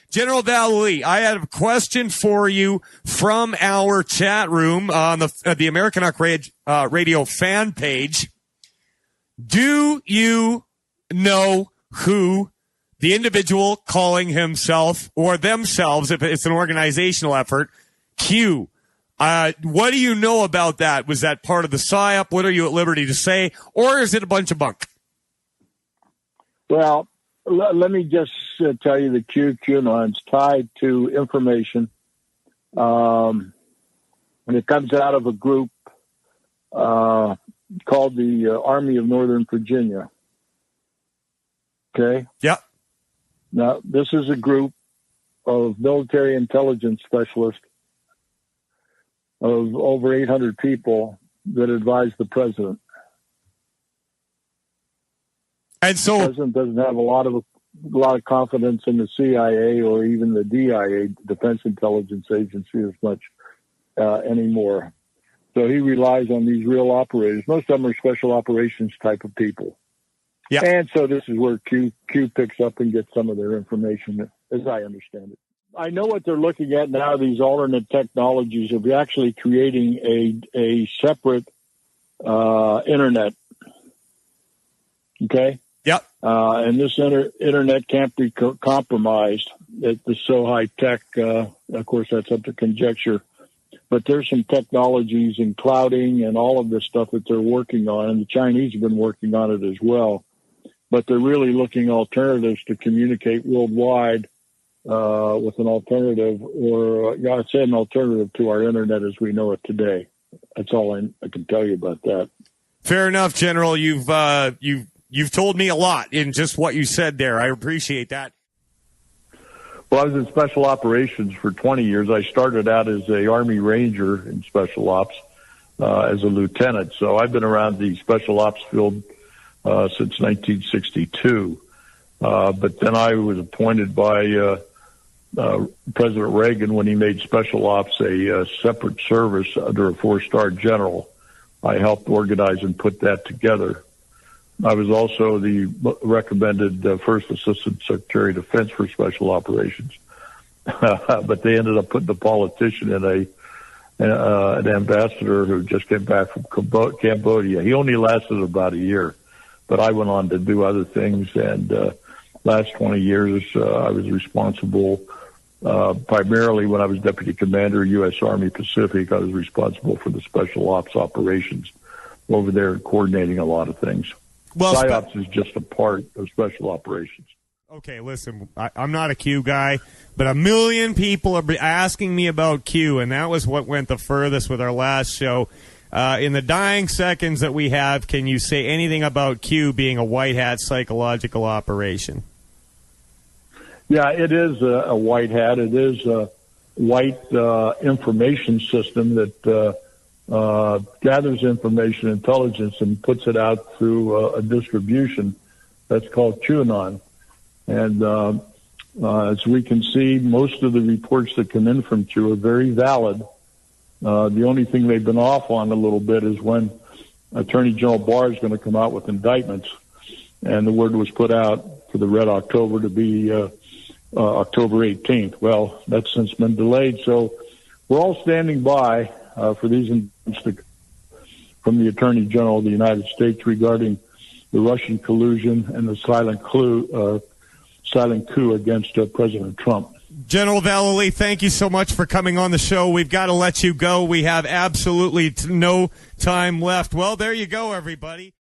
General Vallely, I have a question for you from our chat room on the American Arc Radio fan page. Do you know who the individual calling himself or themselves, if it's an organizational effort, Q? What do you know about that? Was that part of the PSYOP? What are you at liberty to say? Or is it a bunch of bunk? Well, let me just tell you the QAnon's tied to information. And it comes out of a group called the Army of Northern Virginia. Okay? Yep. Now, this is a group of military intelligence specialists of over 800 people that advise the president. And so the president doesn't have a lot of confidence in the CIA or even the DIA, Defense Intelligence Agency, as much anymore. So he relies on these real operators. Most of them are special operations type of people. Yeah. And so this is where Q picks up and gets some of their information, as I understand it. I know what they're looking at now, these alternate technologies of actually creating a separate internet. Okay? Yep. And this internet can't be compromised. It's so high tech. Of course, that's up to conjecture. But there's some technologies in clouding and all of this stuff that they're working on, and the Chinese have been working on it as well. But they're really looking alternatives to communicate worldwide with an alternative, or I'd say an alternative to our internet as we know it today. That's all I can tell you about that. Fair enough, General. You've told me a lot in just what you said there. I appreciate that. Well, I was in special operations for 20 years. I started out as a Army Ranger in special ops as a lieutenant. So I've been around the special ops field since 1962. But then I was appointed by President Reagan when he made special ops a separate service under a 4-star general. I helped organize and put that together. I was also the recommended first assistant secretary of defense for special operations. But they ended up putting a politician in an ambassador who just came back from Cambodia. He only lasted about a year, but I went on to do other things. And last 20 years, I was responsible primarily when I was deputy commander, U.S. Army Pacific. I was responsible for the special ops operations over there, coordinating a lot of things. Well, PSYOPs is just a part of special operations. Okay, listen, I'm not a Q guy, but 1 million people are asking me about Q, and that was what went the furthest with our last show. In the dying seconds that we have, can you say anything about Q being a white hat psychological operation? Yeah, it is a white hat. It is a white information system that gathers information, intelligence, and puts it out through a distribution that's called QAnon. And as we can see, most of the reports that come in from Q are very valid. The only thing they've been off on a little bit is when Attorney General Barr is going to come out with indictments. And the word was put out for the Red October to be October 18th. Well, that's since been delayed. So we're all standing by for these indictments from the Attorney General of the United States regarding the Russian collusion and the silent coup against President Trump. General Vallely, thank you so much for coming on the show. We've got to let you go. We have absolutely no time left. Well, there you go, everybody.